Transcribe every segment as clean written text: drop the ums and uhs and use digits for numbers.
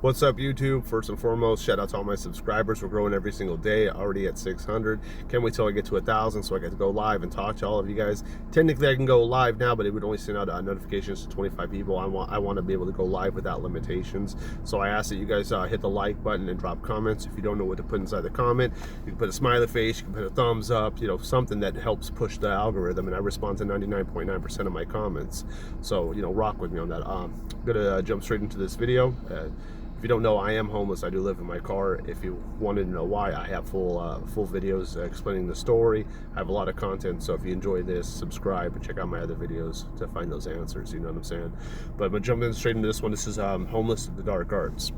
What's up, YouTube? First and foremost, shout out to all my subscribers. We're growing every single day, already at 600. Can't wait till I get to 1,000 so I get to go live and talk to all of you guys. Technically, I can go live now, but it would only send out notifications to 25 people. I want to be able to go live without limitations. So I ask that you guys hit the like button and drop comments. If you don't know what to put inside the comment, you can put a smiley face, you can put a thumbs up, you know, something that helps push the algorithm. And I respond to 99.9% of my comments. So, you know, rock with me on that. I'm gonna jump straight into this video. If you don't know, I am homeless. I do live in my car. If you wanted to know why, I have full videos explaining the story. I have a lot of content, so if you enjoy this, subscribe and check out my other videos to find those answers. You know what I'm saying? But I'm gonna jump in straight into this one. This is homeless in the dark arts.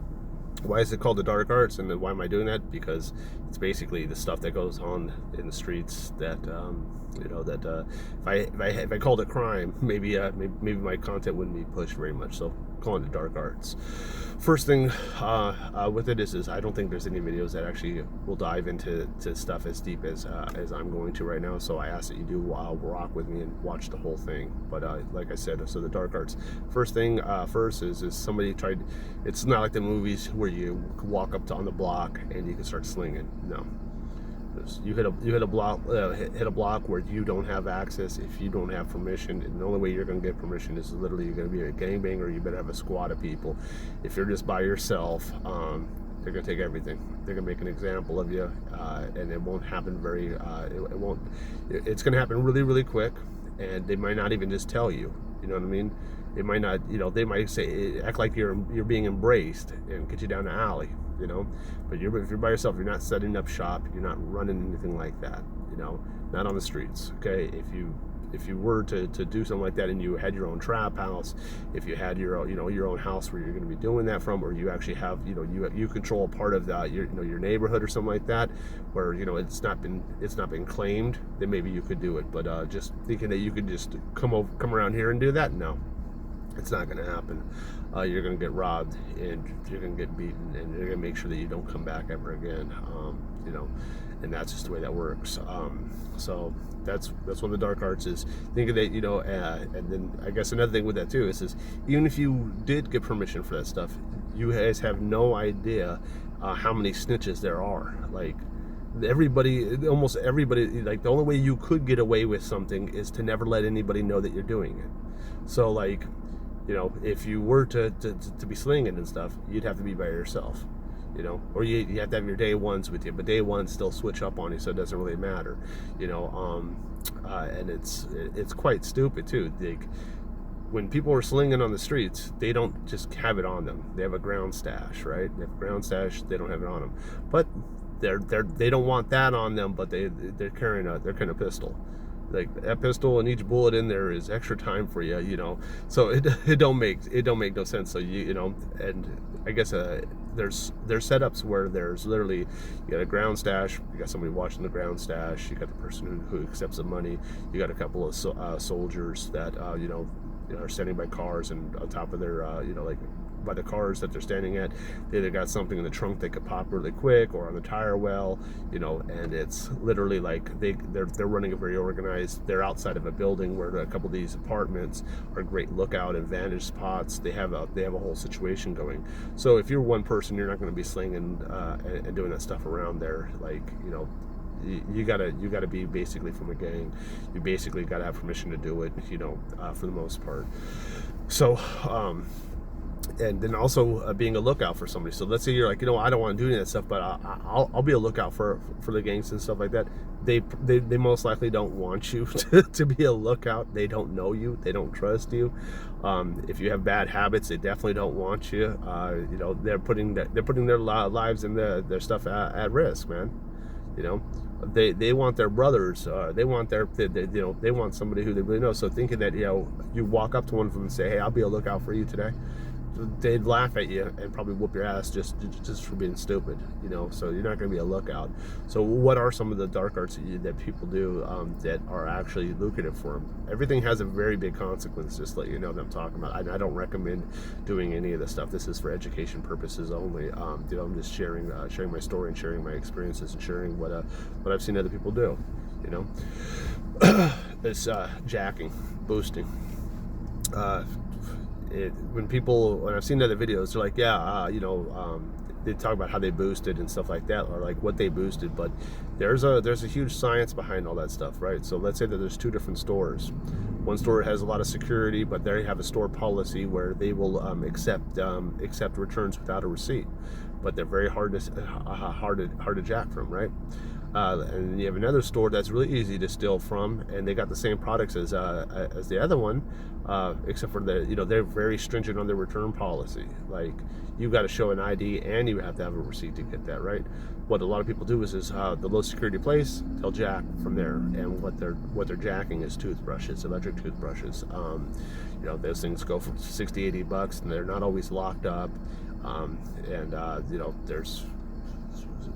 Why is it called the dark arts, and then why am I doing that? Because it's basically the stuff that goes on in the streets that you know, that if I called it crime, maybe my content wouldn't be pushed very much. So calling it dark arts. First thing with it is I don't think there's any videos that actually will dive into stuff as deep as I'm going to right now. So I ask that you do rock with me and watch the whole thing. But like I said, so the dark arts. First thing first is somebody tried. It's not like the movies where you walk up to on the block and you can start slinging. No. You hit a block where you don't have access if you don't have permission, and the only way you're going to get permission is literally you're going to be a gangbanger. You better have a squad of people. If you're just by yourself, they're going to take everything. They're going to make an example of you, and it won't happen very. It's going to happen really, really quick, and they might not even just tell you. You know what I mean? It might not. You know, they might say act like you're being embraced and get you down the alley. You know, but if you're by yourself, you're not setting up shop, you're not running anything like that, you know, not on the streets. Okay, if you were to do something like that and you had your own trap house, if you had your own house where you're going to be doing that from, or you actually have, you know, you control a part of that, your neighborhood or something like that, where, you know, it's not been claimed, then maybe you could do it. But just thinking that you could just come around here and do that, no. It's not going to happen. You're going to get robbed, and you're going to get beaten, and you're going to make sure that you don't come back ever again. You know, and that's just the way that works. So that's one of the dark arts is thinking that, you know, and then I guess another thing with that too is even if you did get permission for that stuff, you guys have no idea how many snitches there are. Like, almost everybody, like, the only way you could get away with something is to never let anybody know that you're doing it. So, like, you know, if you were to be slinging and stuff, you'd have to be by yourself, you know, or you have to have your day ones with you, but day ones still switch up on you, so it doesn't really matter, you know. And it's quite stupid too. Like, when people are slinging on the streets, they don't just have it on them. They have a ground stash, right? They have a ground stash. They don't have it on them, but they don't want that on them. But they're carrying a pistol. Like, that pistol and each bullet in there is extra time for you, you know. So it don't make no sense. So you know, and I guess there's setups where there's literally, you got a ground stash, you got somebody watching the ground stash, you got the person who accepts the money, you got a couple of soldiers that you know, are standing by cars, and on top of their you know, like by the cars that they're standing at, they either got something in the trunk they could pop really quick, or on the tire well, you know. And it's literally like they're running a very organized. They're outside of a building where a couple of these apartments are great lookout and vantage spots. They have a whole situation going. So if you're one person, you're not going to be slinging and doing that stuff around there. Like, you know, you gotta be basically from a gang. You basically gotta have permission to do it, you know, for the most part. So and then also being a lookout for somebody. So let's say you're like, you know, I don't want to do any of that stuff, but I'll be a lookout for the gangs and stuff like that. They most likely don't want you to be a lookout. They don't know you. They don't trust you. If you have bad habits, they definitely don't want you. You know, they're putting their lives and their stuff at risk, man. You know, they want their brothers. They want you know, they want somebody who they really know. So thinking that, you know, you walk up to one of them and say, hey, I'll be a lookout for you today, they'd laugh at you and probably whoop your ass just for being stupid, you know. So you're not going to be a lookout. So what are some of the dark arts that people do that are actually lucrative for them? Everything has a very big consequence, just to let you know that I'm talking about. I don't recommend doing any of this stuff. This is for education purposes only. You know, I'm just sharing my story and sharing my experiences and sharing what I've seen other people do, you know. It's jacking, boosting. when I've seen other videos, they're like, yeah, they talk about how they boosted and stuff like that, or like what they boosted, but there's a huge science behind all that stuff, right? So let's say that there's 2 different stores. One store has a lot of security, but they have a store policy where they will accept returns without a receipt, but they're very hard to jack from, right? And you have another store that's really easy to steal from, and they got the same products as the other one, except for they're very stringent on their return policy. Like, you got to show an ID and you have to have a receipt to get that, right? What a lot of people do is the low security place, they'll jack from there, and what they're jacking is toothbrushes, electric toothbrushes. Those things go for $60-$80, and they're not always locked up, there's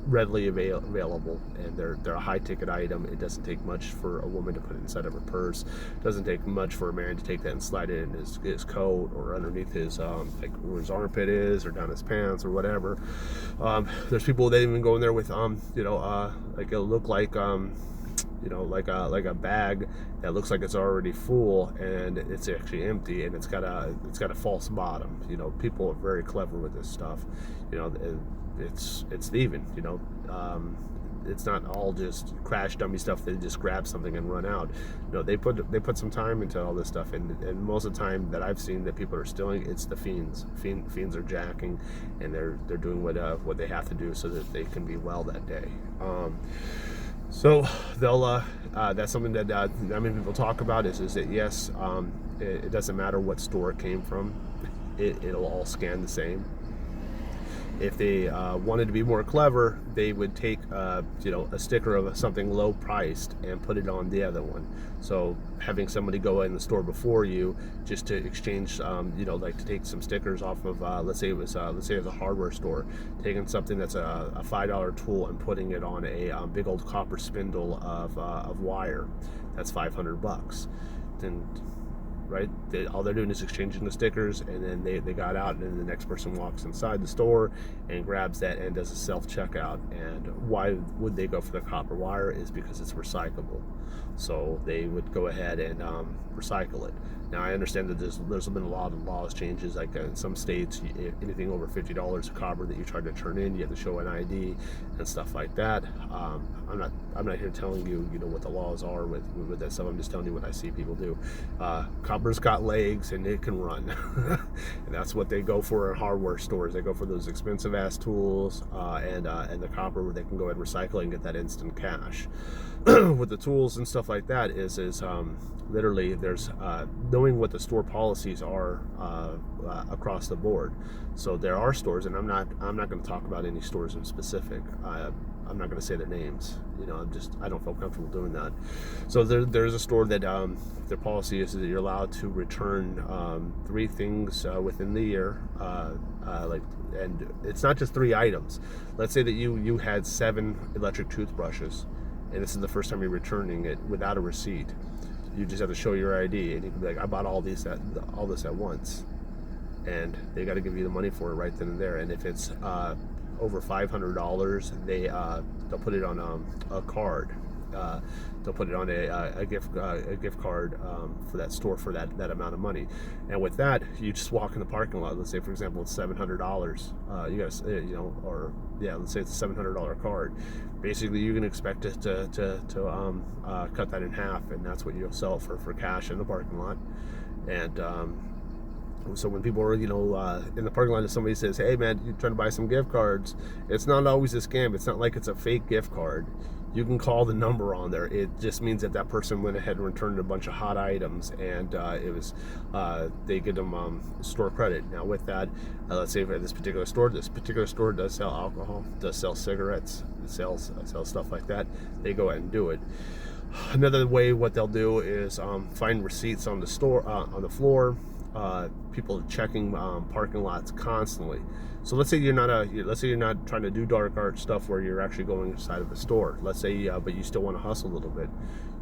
readily available, and they're a high ticket item. It doesn't take much for a woman to put it inside of her purse. It doesn't take much for a man to take that and slide it in his coat, or underneath his like where his armpit is, or down his pants, or whatever. There's people that even go in there with like it'll look like like a bag that looks like it's already full, and it's actually empty, and it's got a false bottom. People are very clever with this stuff. It's thieving. It's not all just crash dummy stuff. They just grab something and run out. They put some time into all this stuff, and most of the time that I've seen that people are stealing, it's the fiends. Fiends are jacking, and they're doing what they have to do so that they can be well that day. So they'll that's something that not many people talk about, is that yes, it doesn't matter what store it came from, it'll all scan the same. If they wanted to be more clever, they would take a sticker of something low priced and put it on the other one. So having somebody go in the store before you just to exchange, like to take some stickers off of, let's say it's a hardware store, taking something that's a $5 tool and putting it on a big old copper spindle of wire, that's $500. Then, right? All they're doing is exchanging the stickers, and then they got out, and then the next person walks inside the store and grabs that and does a self-checkout. And why would they go for the copper wire? Is because it's recyclable. So they would go ahead and recycle it. Now, I understand that there's been a lot of laws changes, like in some states, anything over $50 of copper that you try to turn in, you have to show an ID and stuff like that. I'm not here telling you what the laws are with that stuff. I'm just telling you what I see people do. Copper's got legs and it can run, and that's what they go for in hardware stores. They go for those expensive ass tools and the copper, where they can go ahead and recycle and get that instant cash. With the tools and stuff like that is literally there's knowing what the store policies are across the board. So there are stores, and I'm not going to talk about any stores in specific. I'm not going to say their names. I don't feel comfortable doing that. So there's a store that their policy is that you're allowed to return 3 things within the year. And it's not just 3 items. Let's say that you had 7 electric toothbrushes, and this is the first time you're returning it without a receipt. You just have to show your ID, and you can be like, I bought all this at once, and they got to give you the money for it right then and there. And if it's over $500, they'll put it on a card. They'll put it on a gift card for that store for that amount of money. And with that, you just walk in the parking lot. Let's say, for example, it's $700. Let's say it's a $700 card. Basically, you can expect it to cut that in half, and that's what you'll sell for cash in the parking lot. And so when people are, in the parking lot, if somebody says, hey man, you're trying to buy some gift cards, it's not always a scam. It's not like it's a fake gift card. You can call the number on there. It just means that person went ahead and returned a bunch of hot items, and they get them store credit. Now with that, let's say for this particular store does sell alcohol, does sell cigarettes, it sells stuff like that. They go ahead and do it. Another way, what they'll do is find receipts on the floor. People checking parking lots constantly. So let's say you're not trying to do dark art stuff where you're actually going inside of a store. Let's say, but you still want to hustle a little bit.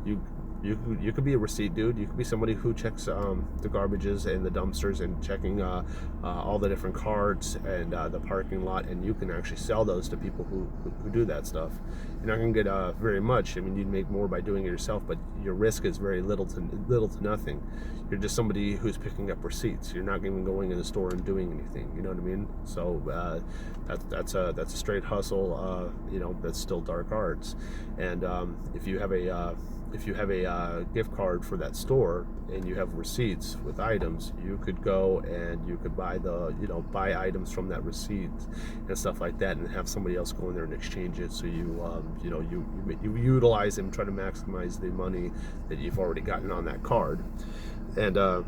You could be a receipt dude. You could be somebody who checks the garbages and the dumpsters and checking all the different carts and the parking lot, and you can actually sell those to people who do that stuff. You're not going to get very much. I mean, you'd make more by doing it yourself, but your risk is very little to nothing. You're just somebody who's picking up receipts. You're not even going in the store and doing anything. You know what I mean? So that's a straight hustle. You know, that's still dark arts. And if you have a gift card for that store and you have receipts with items, you could go and you could buy buy items from that receipt and stuff like that, and have somebody else go in there and exchange it. So you utilize them, try to maximize the money that you've already gotten on that card, and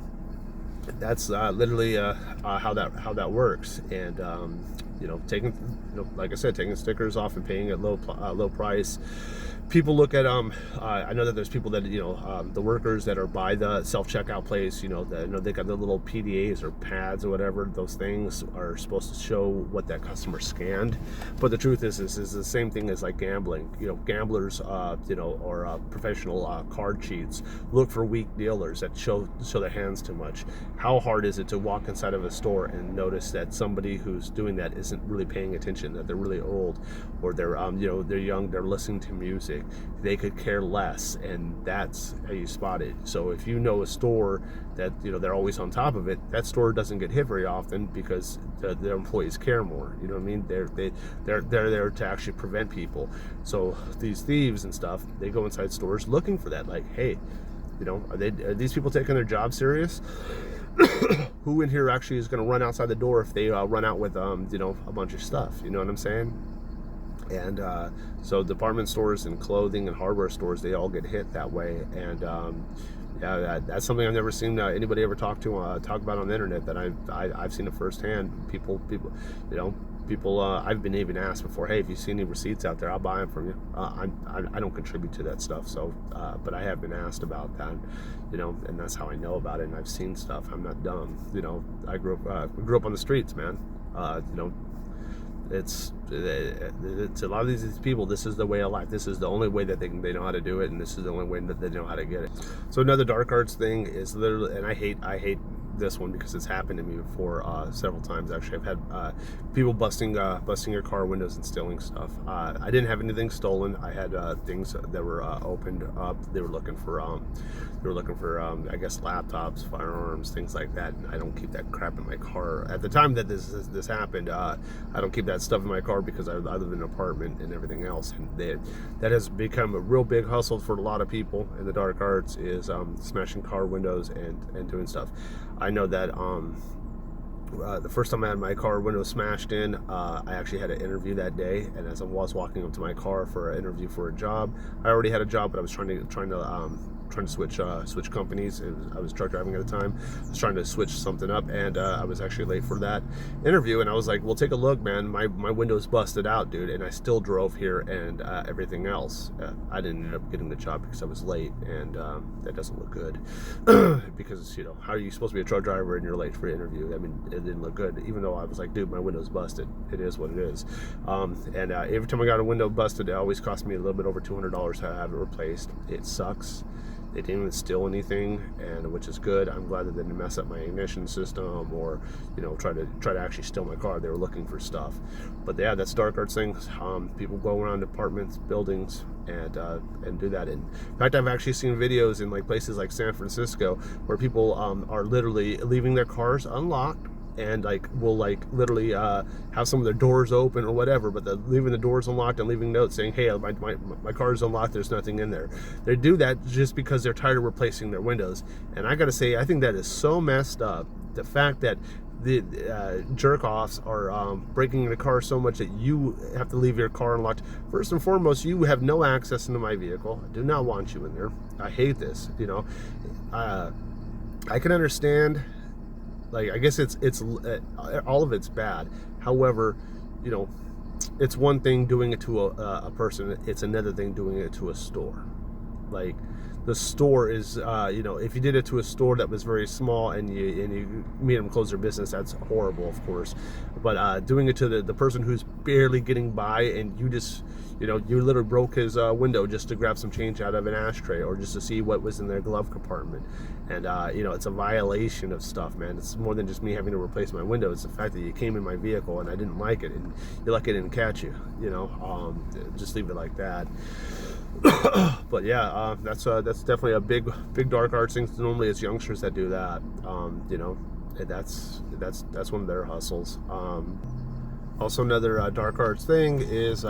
that's literally how that works. And taking, like I said, taking stickers off and paying at low price. People look at I know that there's people that the workers that are by the self-checkout place, they got the little PDAs or pads or whatever. Those things are supposed to show what that customer scanned, but the truth is the same thing as like gambling. Gamblers or professional card cheats look for weak dealers that show their hands too much. How hard is it to walk inside of a store and notice that somebody who's doing that isn't really paying attention, that they're really old, or they're they're young, they're listening to music, they could care less, and that's how you spot it. So if you know a store that they're always on top of it, that store doesn't get hit very often because their employees care more. You know what I mean? They're there to actually prevent people. So these thieves and stuff, they go inside stores looking for that. Like, hey, are these people taking their job serious? Who in here actually is going to run outside the door if they run out with a bunch of stuff? You know what I'm saying? And so department stores and clothing and hardware stores, they all get hit that way. And yeah, that's something I've never seen anybody ever talk about on the internet. That I've seen it firsthand. People, I've been even asked before, hey, if you see any receipts out there, I'll buy them from you. I don't contribute to that stuff, so but I have been asked about that, and that's how I know about it. And I've seen stuff. I'm not dumb. I grew up on the streets, man. It's a lot of these people, this is the way of life. This is the only way that they know how to do it, and this is the only way that they know how to get it. So another dark arts thing is literally, and I hate this one because it's happened to me before several times. Actually, I've had people busting your car windows and stealing stuff. I didn't have anything stolen. I had things that were opened up. They were looking for I guess laptops, firearms, things like that. And I don't keep that crap in my car. At the time that this happened, I don't keep that stuff in my car because I live in an apartment and everything else. And that has become a real big hustle for a lot of people in the dark arts, is smashing car windows and doing stuff. I know that the first time I had my car window smashed in, I actually had an interview that day, and as I was walking up to my car for an interview for a job, I already had a job, but I was trying to switch companies. I was truck driving at the time. I was trying to switch something up, and I was actually late for that interview, and I was like, well, take a look, man, my window's busted out, dude, and I still drove here and everything else. I didn't end up getting the job because I was late, and that doesn't look good. Because how are you supposed to be a truck driver and you're late for an interview? I mean, it didn't look good, even though I was like, dude, my window's busted. It is what it is. And every time I got a window busted, it always cost me a little bit over $200 to have it replaced. It sucks. They didn't even steal anything, and which is good. I'm glad that they didn't mess up my ignition system or try to actually steal my car. They were looking for stuff. But yeah, that's dark arts things. People go around apartments, buildings, and do that. And in fact, I've actually seen videos in like places like San Francisco where people are literally leaving their cars unlocked, and will literally have some of their doors open or whatever, but they're leaving the doors unlocked and leaving notes saying, hey, my car is unlocked, there's nothing in there. They do that just because they're tired of replacing their windows. And I gotta say, I think that is so messed up. The fact that the jerk-offs are breaking into cars so much that you have to leave your car unlocked. First and foremost, you have no access into my vehicle. I do not want you in there. I hate this. I can understand. I guess it's all of it's bad. However, it's one thing doing it to a person. It's another thing doing it to a store. The store is, if you did it to a store that was very small and you made them close their business, that's horrible, of course. But doing it to the person who's barely getting by, and you just, you literally broke his window just to grab some change out of an ashtray or just to see what was in their glove compartment. And, it's a violation of stuff, man. It's more than just me having to replace my window. It's the fact that you came in my vehicle and I didn't like it, and you're lucky I didn't catch you, just leave it like that. But yeah, that's definitely a big dark arts thing. Normally it's youngsters that do that. You know, and that's one of their hustles. Also, another dark arts thing is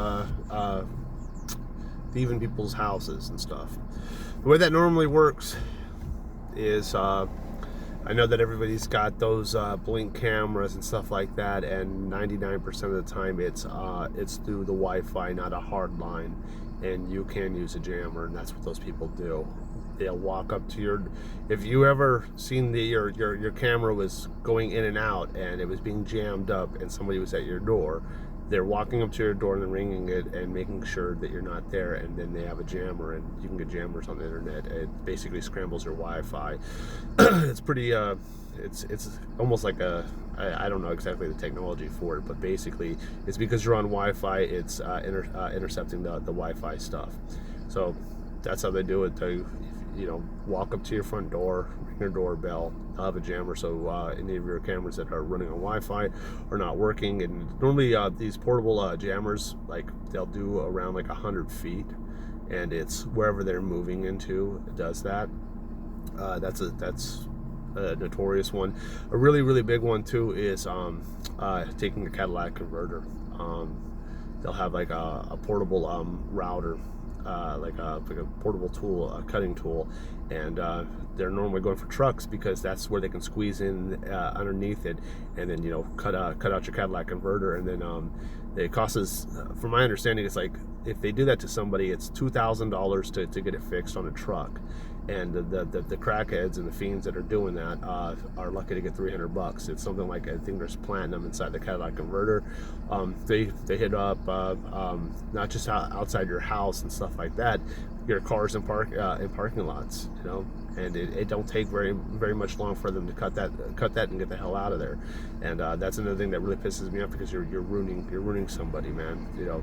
thieving people's houses and stuff. The way that normally works is I know that everybody's got those blink cameras and stuff like that, and 99% of the time it's through the Wi-Fi, not a hard line, and you can use a jammer, and that's what those people do. They'll walk up to your, if you ever seen your camera was going in and out and it was being jammed up and somebody was at your door, they're walking up to your door and then ringing it and making sure that you're not there, and then they have a jammer, and you can get jammers on the internet. It basically scrambles your Wi-Fi. It's pretty it's almost like I don't know exactly the technology for it, but basically it's because you're on Wi-Fi, it's intercepting the Wi-Fi stuff. So that's how they do it. They, you know, walk up to your front door, ring your doorbell, they'll have a jammer, so any of your cameras that are running on Wi-Fi are not working. And normally these portable jammers, like, they'll do around like 100 feet, and it's wherever they're moving into, it does that. That's a notorious one. A really big one too is taking the Cadillac converter. They'll have like a portable router, like a portable tool, a cutting tool, and they're normally going for trucks because that's where they can squeeze in underneath it, and then, you know, cut out your Cadillac converter, and then it costs, from my understanding, it's like, if they do that to somebody, it's $2,000 to get it fixed on a truck. And the crackheads and the fiends that are doing that are lucky to get $300. It's something like, I think there's platinum inside the Cadillac converter. They hit up not just outside your house and stuff like that, your cars in parking lots, you know. And it don't take very much long for them to cut that and get the hell out of there. And that's another thing that really pisses me off, because you're ruining somebody, man. You know,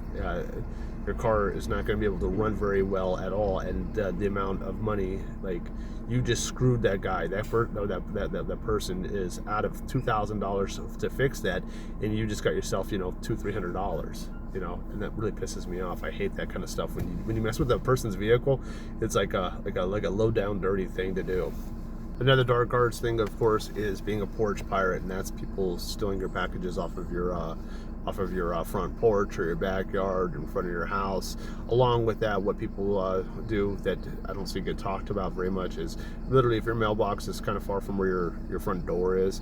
your car is not going to be able to run very well at all, and the amount of money, like, you just screwed that guy. That person is out of $2,000 to fix that, and you just got yourself, you know, $200-300. You know, and that really pisses me off. I hate that kind of stuff. When you mess with a person's vehicle, it's like a low down dirty thing to do. Another dark arts thing, of course, is being a porch pirate, and that's people stealing your packages off of your front porch or your backyard, in front of your house. Along with that, what people do that I don't see get talked about very much is, literally, if your mailbox is kind of far from where your front door is,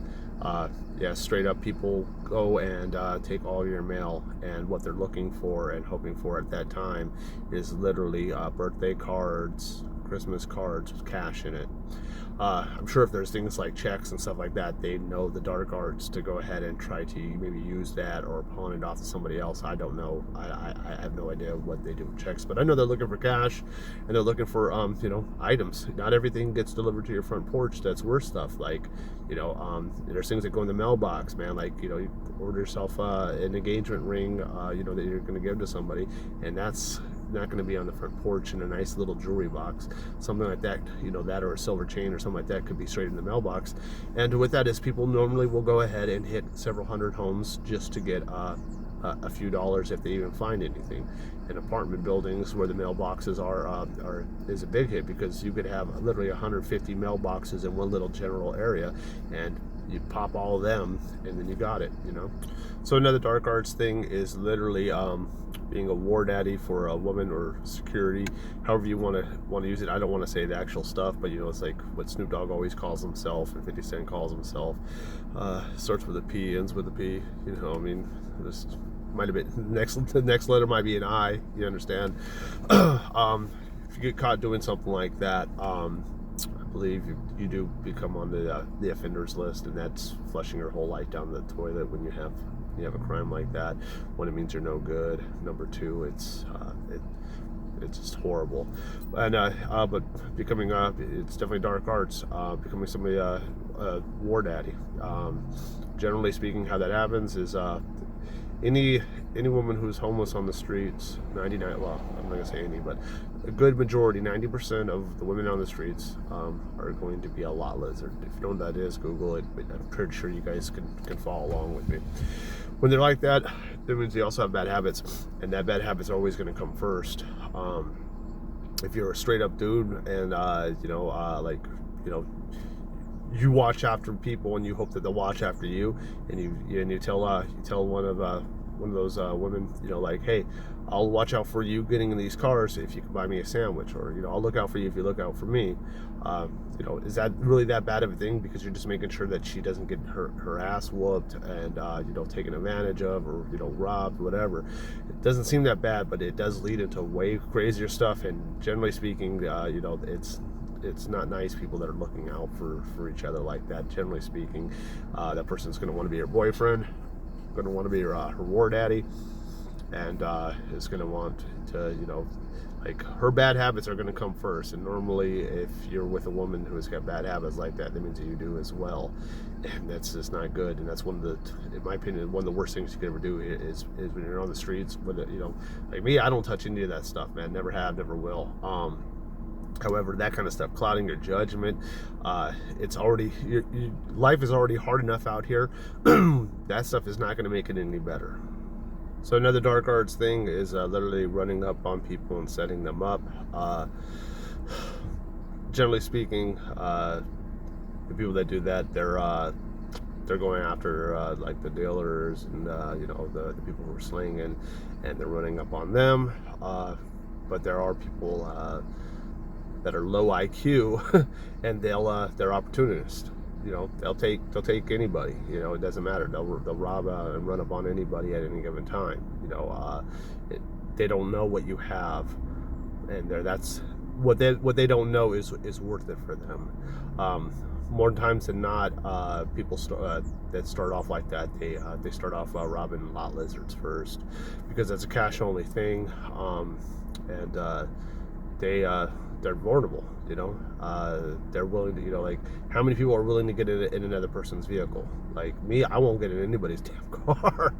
yeah, straight up, people go and take all your mail, and what they're looking for and hoping for at that time is literally birthday cards, Christmas cards with cash in it. I'm sure if there's things like checks and stuff like that, they know the dark arts to go ahead and try to maybe use that or pawn it off to somebody else. I don't know. I have no idea what they do with checks, but I know they're looking for cash, and they're looking for you know, items. Not everything gets delivered to your front porch. That's worth stuff. Like, you know, there's things that go in the mailbox, man. Like, you know, you order yourself an engagement ring, you know, that you're going to give to somebody, and that's not going to be on the front porch in a nice little jewelry box. Something like that, you know, that or a silver chain or something like that could be straight in the mailbox. And with that is, people normally will go ahead and hit several hundred homes just to get a few dollars, if they even find anything. In apartment buildings where the mailboxes is a big hit, because you could have literally 150 mailboxes in one little general area, and you pop all of them, and then you got it, you know. So another dark arts thing is literally being a war daddy for a woman, or security, however you want to use it. I don't want to say the actual stuff, but, you know, it's like what Snoop Dogg always calls himself, and 50 Cent calls himself. Starts with a P, ends with a P. You know, I mean, this might have been the next letter might be an I. You understand? If you get caught doing something like that, I believe you do become on the offenders list, and that's flushing your whole life down the toilet when you have a crime like that. One, it means you're no good. Number two, it's just horrible. And but becoming it's definitely dark arts. Becoming somebody a war daddy. Generally speaking, how that happens is any woman who's homeless on the streets, 99, well, I'm not gonna say any, but a good majority, 90% of the women on the streets are going to be a lot lizard. If you don't know what that is, Google it, but I'm pretty sure you guys can follow along with me. When they're like that, that means they also have bad habits, and that bad habit's always going to come first. if you're a straight up dude and like, you know, you watch after people and you hope that they'll watch after you, and you tell one of those women, you know, like, hey, I'll watch out for you getting in these cars if you can buy me a sandwich, or, you know, I'll look out for you if you look out for me. You know, is that really that bad of a thing? Because you're just making sure that she doesn't get her ass whooped and you know, taken advantage of, or, you know, robbed, whatever. It doesn't seem that bad, but it does lead into way crazier stuff. And generally speaking, you know, it's not nice people that are looking out for each other like that. Generally speaking, that person's going to want to be your boyfriend, going to want to be her war daddy, and is going to want to, you know, like, her bad habits are going to come first. And normally, if you're with a woman who's got bad habits like that, that means that you do as well, and that's just not good. And that's one of the, in my opinion, one of the worst things you could ever do is when you're on the streets with it. You know, like me, I don't touch any of that stuff, man. Never have, never will. However, that kind of stuff, clouding your judgment, it's already, life is already hard enough out here. That stuff is not going to make it any better. So another dark arts thing is literally running up on people and setting them up. Generally speaking, the people that do that, they're going after like the dealers and you know, the people who are slinging, and they're running up on them. But there are people that are low IQ, and they're opportunists. You know, they'll take anybody. You know, it doesn't matter. They'll rob and run up on anybody at any given time. You know, they don't know what you have, and that's what they don't know is worth it for them. More times than not, people that start off like that, they start off robbing lot lizards first, because that's a cash only thing, and they're vulnerable. You know, they're willing to, you know, like, how many people are willing to get in another person's vehicle? Like me, I won't get in anybody's damn car.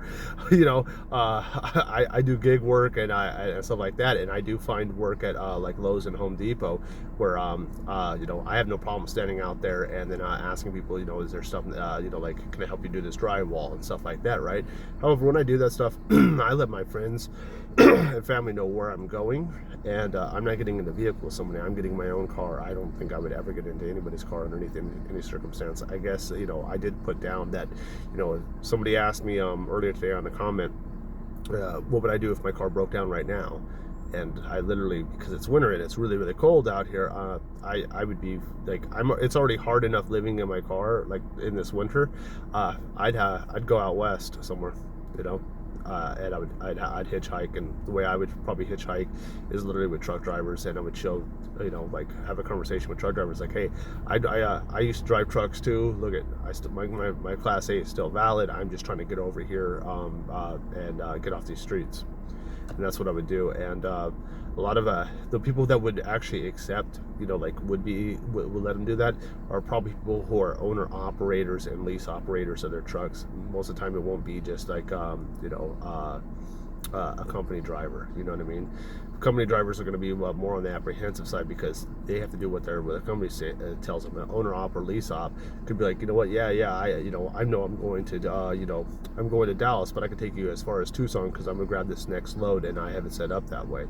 You know, I do gig work and and stuff like that, and I do find work at like Lowe's and Home Depot, where you know, I have no problem standing out there and then asking people, you know, is there stuff, you know, like, can I help you do this drywall and stuff like that, right? However, when I do that stuff, I let my friends and family know where I'm going, and I'm not getting in the vehicle with somebody. I'm getting my own car. I don't think I would ever get into anybody's car underneath any circumstance. I guess, you know, I did put down that, you know, somebody asked me earlier today on the comment, what would I do if my car broke down right now? And I literally, because it's winter and it's really, really cold out here, I would be like, it's already hard enough living in my car, like, in this winter. I'd go out west somewhere, you know. And I'd hitchhike, and the way I would probably hitchhike is literally with truck drivers, and I would show, you know, like, have a conversation with truck drivers, like, hey, I used to drive trucks too. Look at, my Class 8 is still valid. I'm just trying to get over here and get off these streets. And that's what I would do. And a lot of the people that would actually accept, you know, like, would let them do that, are probably people who are owner operators and lease operators of their trucks. Most of the time, it won't be just like you know, a company driver. You know what I mean? Company drivers are going to be more on the apprehensive side, because they have to do what the company tells them. An owner op or lease op could be like, you know what, yeah, you know, I know I'm going to you know, I'm going to Dallas, but I can take you as far as Tucson, because I'm going to grab this next load, and I have it set up that way.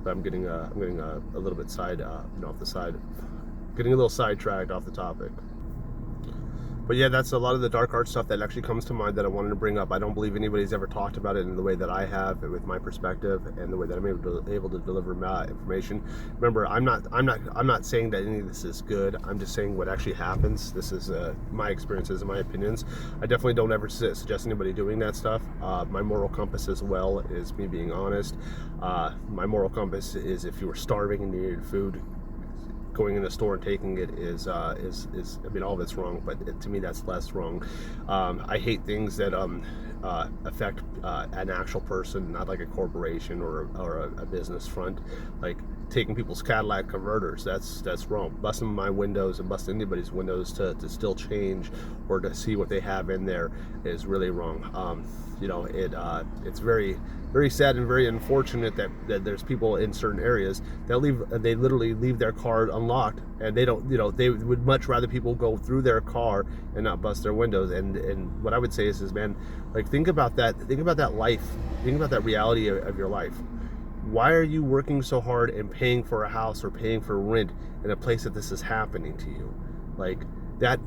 But I'm getting a little bit side, you know, off the side, getting a little sidetracked off the topic. But yeah, that's a lot of the dark art stuff that actually comes to mind that I wanted to bring up. I don't believe anybody's ever talked about it in the way that I have, with my perspective and the way that I'm able to deliver information. Remember, I'm not saying that any of this is good. I'm just saying what actually happens. This is my experiences and my opinions. I definitely don't ever suggest anybody doing that stuff. My moral compass as well is me being honest. My moral compass is, if you were starving and needed food, going in the store and taking it is I mean, all of it's wrong, but to me, that's less wrong. I hate things that affect an actual person, not like a corporation or a business front, like taking people's Cadillac converters. That's wrong. Busting my windows and busting anybody's windows to still change or to see what they have in there is really wrong. You know, it's very, very sad and very unfortunate that there's people in certain areas that they literally leave their car unlocked, and they don't, you know, they would much rather people go through their car and not bust their windows. And what I would say is man, like, think about that life, think about that reality of your life. Why are you working so hard and paying for a house or paying for rent in a place that this is happening to you? Like that,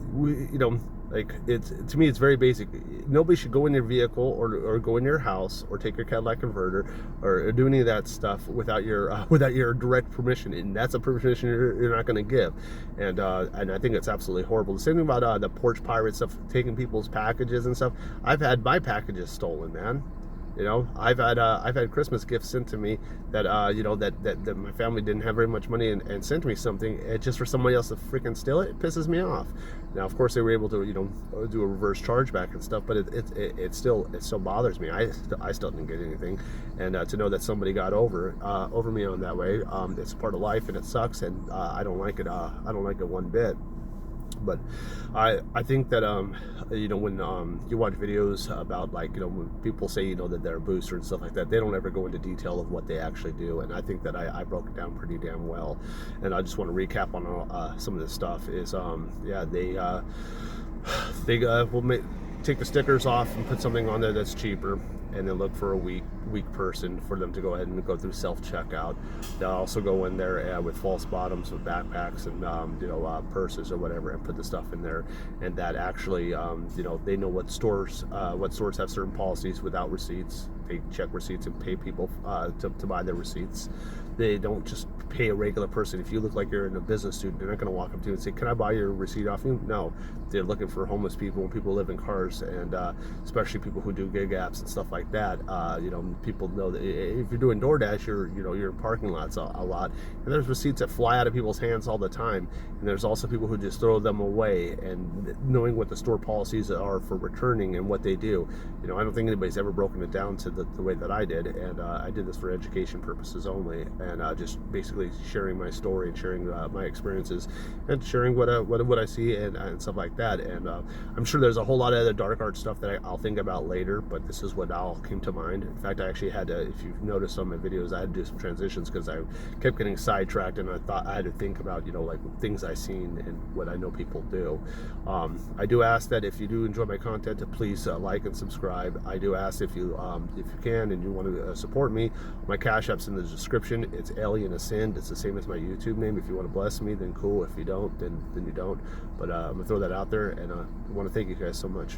like it's, to me, it's very basic. Nobody should go in your vehicle or go in your house or take your Cadillac converter or do any of that stuff without your without your direct permission, and that's a permission you're not going to give. And I think it's absolutely horrible. The same thing about the porch pirate stuff, taking people's packages and stuff. I've had my packages stolen, man. I've had Christmas gifts sent to me that that my family didn't have very much money and sent me something, just for somebody else to freaking steal it. It pisses me off. Now, of course, they were able to do a reverse chargeback and stuff, but it still bothers me. I still didn't get anything, and to know that somebody got over me on that way, it's part of life and it sucks, and I don't like it. I don't like it one bit. But I think that when you watch videos about, like, when people say that they're a booster and stuff like that, they don't ever go into detail of what they actually do. And I think that I broke it down pretty damn well. And I just want to recap on some of this stuff. Is they will take the stickers off and put something on there that's cheaper, and then look for a weak person for them to go ahead and go through self-checkout. They'll also go in there with false bottoms with backpacks and purses or whatever, and put the stuff in there, and that actually they know what stores have certain policies without receipts. They check receipts and pay people to buy their receipts. They don't just pay a regular person. If you look like you're in a business student, they're not going to walk up to you and say, "Can I buy your receipt off you?" No, they're looking for homeless people and people who live in cars, and especially people who do gig apps and stuff like that. People know that if you're doing DoorDash, you're in parking lots a lot, and there's receipts that fly out of people's hands all the time. And there's also people who just throw them away, and knowing what the store policies are for returning and what they do. I don't think anybody's ever broken it down to the way that I did, and I did this for education purposes only, and just basically sharing my story and sharing my experiences and sharing what I see and stuff like that. And I'm sure there's a whole lot of other dark art stuff that I'll think about later, but this is what all came to mind. In fact, I actually had to, if you've noticed on my videos, I had to do some transitions because I kept getting sidetracked, and I thought I had to think about like things I've seen and what I know people do. I do ask that if you do enjoy my content, to please like and subscribe. I do ask if you can and you want to support me. My Cash App's in the description. It's AlienAscend. It's the same as my YouTube name. If you want to bless me, then cool. If you don't, then you don't. But I'm gonna throw that out there, and I want to thank you guys so much.